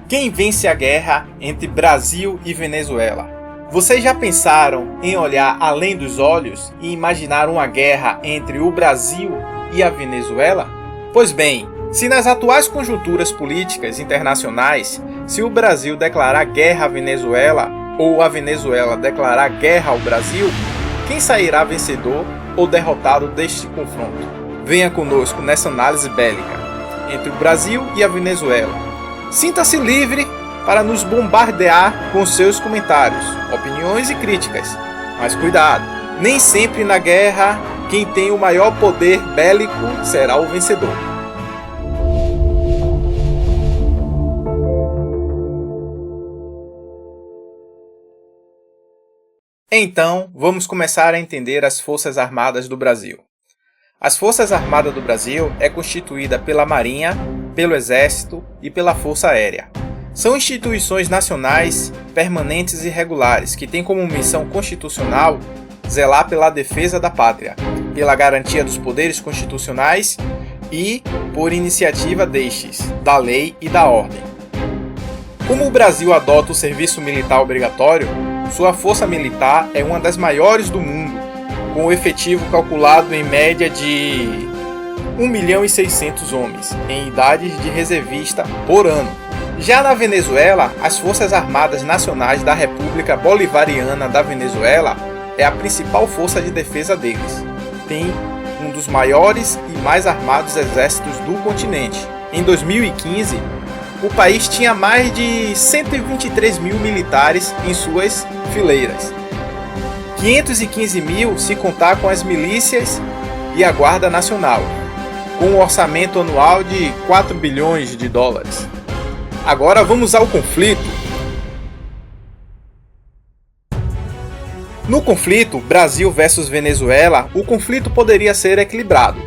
Quem vence a guerra entre Brasil e Venezuela? Vocês já pensaram em olhar além dos olhos e imaginar uma guerra entre o Brasil e a Venezuela? Pois bem, se nas atuais conjunturas políticas internacionais, se o Brasil declarar guerra à Venezuela ou a Venezuela declarar guerra ao Brasil, quem sairá vencedor ou derrotado deste confronto? Venha conosco nessa análise bélica entre o Brasil e a Venezuela. Sinta-se livre para nos bombardear com seus comentários, opiniões e críticas. Mas cuidado, nem sempre na guerra quem tem o maior poder bélico será o vencedor. Então, vamos começar a entender as Forças Armadas do Brasil. As Forças Armadas do Brasil é constituída pela Marinha, pelo Exército e pela Força Aérea. São instituições nacionais, permanentes e regulares que têm como missão constitucional zelar pela defesa da pátria, pela garantia dos poderes constitucionais e por iniciativa destes, da lei e da ordem. Como o Brasil adota o serviço militar obrigatório, sua força militar é uma das maiores do mundo, com o efetivo calculado em média de 1.600.000 homens, em idades de reservista por ano. Já na Venezuela, as Forças Armadas Nacionais da República Bolivariana da Venezuela é a principal força de defesa deles. Tem um dos maiores e mais armados exércitos do continente. Em 2015, o país tinha mais de 123 mil militares em suas fileiras. 515 mil se contar com as milícias e a Guarda Nacional, com um orçamento anual de 4 bilhões de dólares. Agora vamos ao conflito. No conflito Brasil versus Venezuela, o conflito poderia ser equilibrado.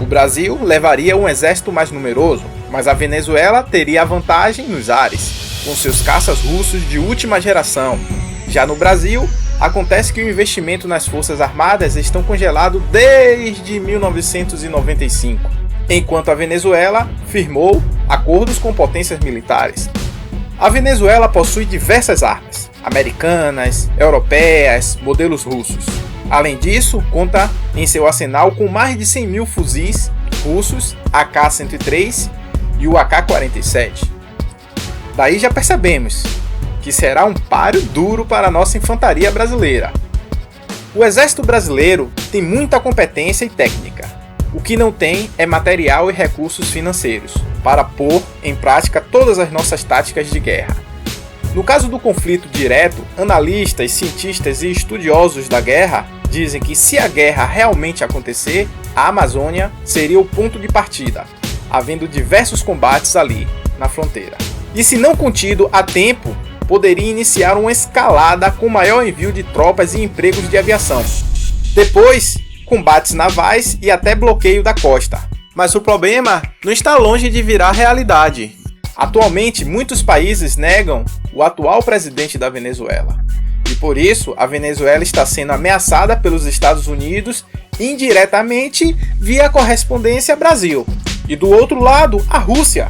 O Brasil levaria um exército mais numeroso, mas a Venezuela teria a vantagem nos ares, com seus caças russos de última geração. Já no Brasil, acontece que o investimento nas Forças Armadas estão congelado desde 1995, enquanto a Venezuela firmou acordos com potências militares. A Venezuela possui diversas armas, americanas, europeias, modelos russos. Além disso, conta em seu arsenal com mais de 100 mil fuzis russos AK-103 e o AK-47. Daí já percebemos que será um páreo duro para a nossa infantaria brasileira. O Exército Brasileiro tem muita competência e técnica. O que não tem é material e recursos financeiros para pôr em prática todas as nossas táticas de guerra. No caso do conflito direto, analistas, cientistas e estudiosos da guerra dizem que se a guerra realmente acontecer, a Amazônia seria o ponto de partida, havendo diversos combates ali, na fronteira. E se não contido a tempo, poderia iniciar uma escalada com maior envio de tropas e empregos de aviação. Depois, combates navais e até bloqueio da costa. Mas o problema não está longe de virar realidade. Atualmente, muitos países negam o atual presidente da Venezuela. E por isso, a Venezuela está sendo ameaçada pelos Estados Unidos indiretamente via correspondência Brasil. E do outro lado, a Rússia,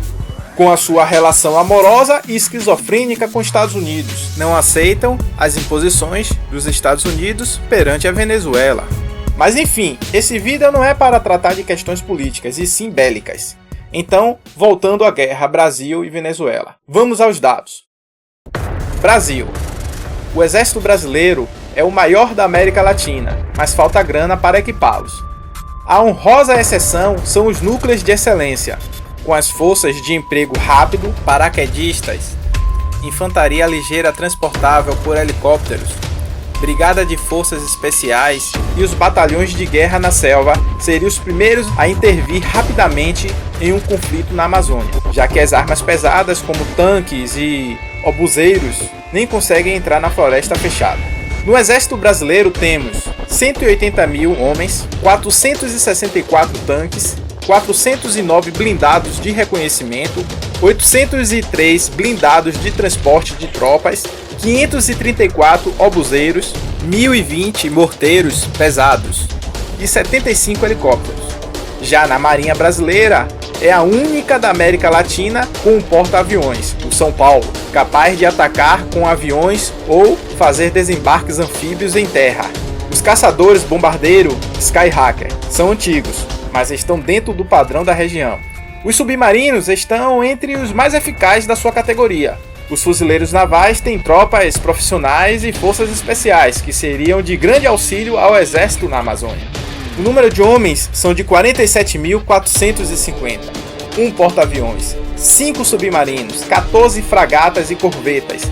com a sua relação amorosa e esquizofrênica com os Estados Unidos. Não aceitam as imposições dos Estados Unidos perante a Venezuela. Mas enfim, esse vídeo não é para tratar de questões políticas, e sim bélicas. Então, voltando à guerra Brasil e Venezuela. Vamos aos dados. Brasil. O exército brasileiro é o maior da América Latina, mas falta grana para equipá-los. A honrosa exceção são os núcleos de excelência, com as forças de emprego rápido, paraquedistas, infantaria ligeira transportável por helicópteros, brigada de forças especiais e os batalhões de guerra na selva seriam os primeiros a intervir rapidamente em um conflito na Amazônia, já que as armas pesadas como tanques e obuseiros nem conseguem entrar na floresta fechada. No exército brasileiro temos 180 mil homens, 464 tanques, 409 blindados de reconhecimento, 803 blindados de transporte de tropas, 534 obuseiros, 1.020 morteiros pesados e 75 helicópteros. Já na Marinha Brasileira, é a única da América Latina com um porta-aviões, o São Paulo, capaz de atacar com aviões ou fazer desembarques anfíbios em terra. Os caçadores bombardeiro Skyhacker são antigos, mas estão dentro do padrão da região. Os submarinos estão entre os mais eficazes da sua categoria. Os fuzileiros navais têm tropas profissionais e forças especiais, que seriam de grande auxílio ao exército na Amazônia. O número de homens são de 47.450, um porta-aviões, 5 submarinos, 14 fragatas e corvetas,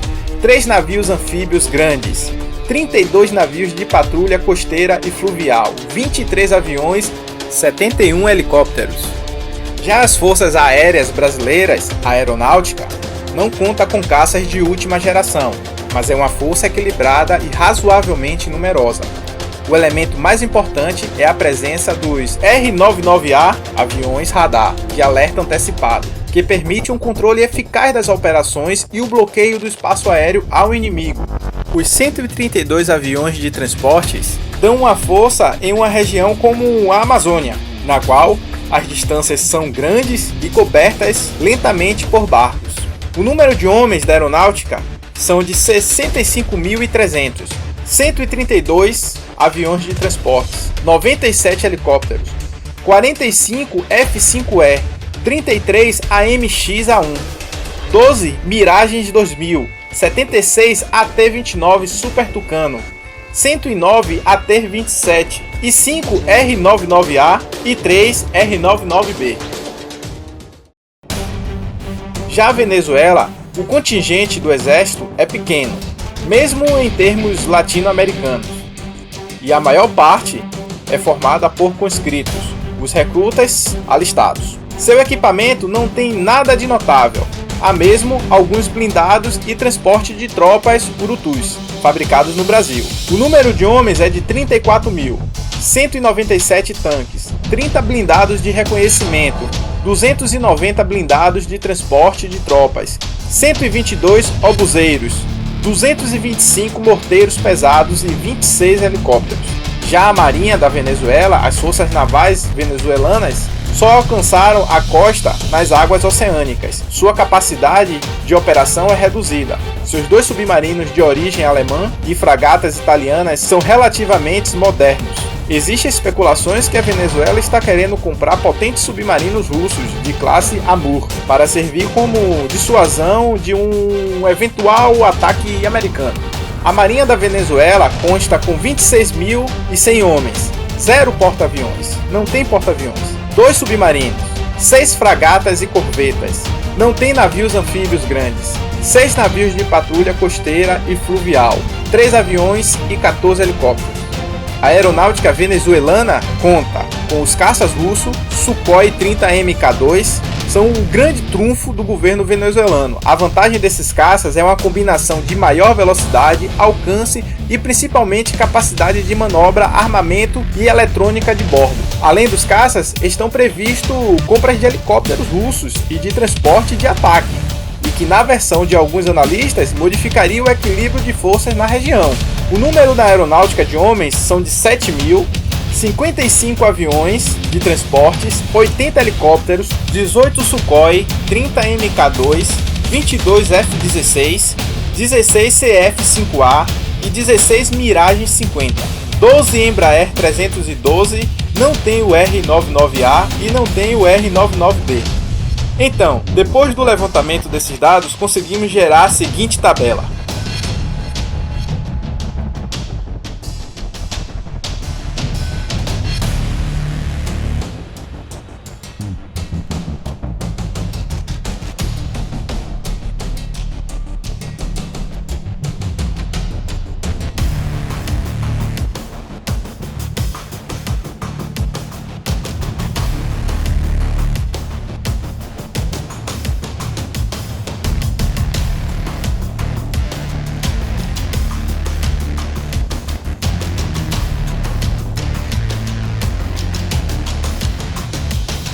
3 navios anfíbios grandes, 32 navios de patrulha costeira e fluvial, 23 aviões, 71 helicópteros. Já as Forças Aéreas Brasileiras, a Aeronáutica, não conta com caças de última geração, mas é uma força equilibrada e razoavelmente numerosa. O elemento mais importante é a presença dos R-99A, aviões radar, de alerta antecipado, que permite um controle eficaz das operações e o bloqueio do espaço aéreo ao inimigo. Os 132 aviões de transportes dão uma força em uma região como a Amazônia, na qual as distâncias são grandes e cobertas lentamente por barcos. O número de homens da aeronáutica são de 65.300, 132 aviões de transportes, 97 helicópteros, 45 F-5E, 33 AMX-A1, 12 Miragens 2000, 76 AT-29 Super Tucano, 109 AT-27 e 5 R-99A e 3 R-99B. Já a Venezuela, o contingente do exército é pequeno, mesmo em termos latino-americanos, e a maior parte é formada por conscritos, os recrutas alistados. Seu equipamento não tem nada de notável, há mesmo alguns blindados e transporte de tropas urutus, fabricados no Brasil. O número de homens é de 34.000, 197 tanques, 30 blindados de reconhecimento, 290 blindados de transporte de tropas, 122 obuseiros, 225 morteiros pesados e 26 helicópteros. Já a Marinha da Venezuela, as forças navais venezuelanas, só alcançaram a costa nas águas oceânicas. Sua capacidade de operação é reduzida. Seus 2 submarinos de origem alemã e fragatas italianas são relativamente modernos. Existem especulações que a Venezuela está querendo comprar potentes submarinos russos de classe Amur para servir como dissuasão de um eventual ataque americano. A Marinha da Venezuela consta com 26.100 homens, 0 porta-aviões, não tem porta-aviões, 2 submarinos, 6 fragatas e corvetas, não tem navios anfíbios grandes, 6 navios de patrulha costeira e fluvial, 3 aviões e 14 helicópteros. A aeronáutica venezuelana conta com os caças russos Sukhoi 30 Mk2, são um grande trunfo do governo venezuelano. A vantagem desses caças é uma combinação de maior velocidade, alcance e principalmente capacidade de manobra, armamento e eletrônica de bordo. Além dos caças, estão previstos compras de helicópteros russos e de transporte de ataque, e que na versão de alguns analistas modificaria o equilíbrio de forças na região. O número da aeronáutica de homens são de 7.000, 55 aviões de transportes, 80 helicópteros, 18 Sukhoi, 30 Mk2, 22 F-16, 16 CF-5A e 16 Mirage 50. 12 Embraer 312, não tem o R-99A e não tem o R-99B. Então, depois do levantamento desses dados, conseguimos gerar a seguinte tabela.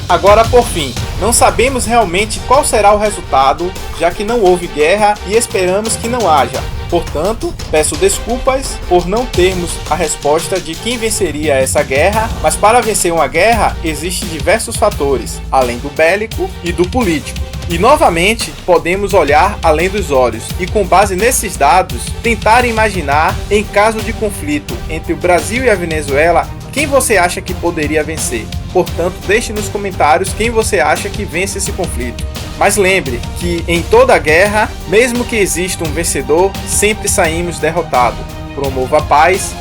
Agora, por fim, não sabemos realmente qual será o resultado, já que não houve guerra e esperamos que não haja. Portanto, peço desculpas por não termos a resposta de quem venceria essa guerra, mas para vencer uma guerra existem diversos fatores, além do bélico e do político. E novamente, podemos olhar além dos olhos e, com base nesses dados, tentar imaginar, em caso de conflito entre o Brasil e a Venezuela, quem você acha que poderia vencer. Portanto, deixe nos comentários quem você acha que vence esse conflito. Mas lembre que em toda guerra, mesmo que exista um vencedor, sempre saímos derrotados. Promova a paz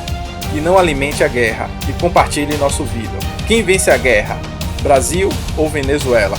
e não alimente a guerra. E compartilhe nosso vídeo. Quem vence a guerra? Brasil ou Venezuela?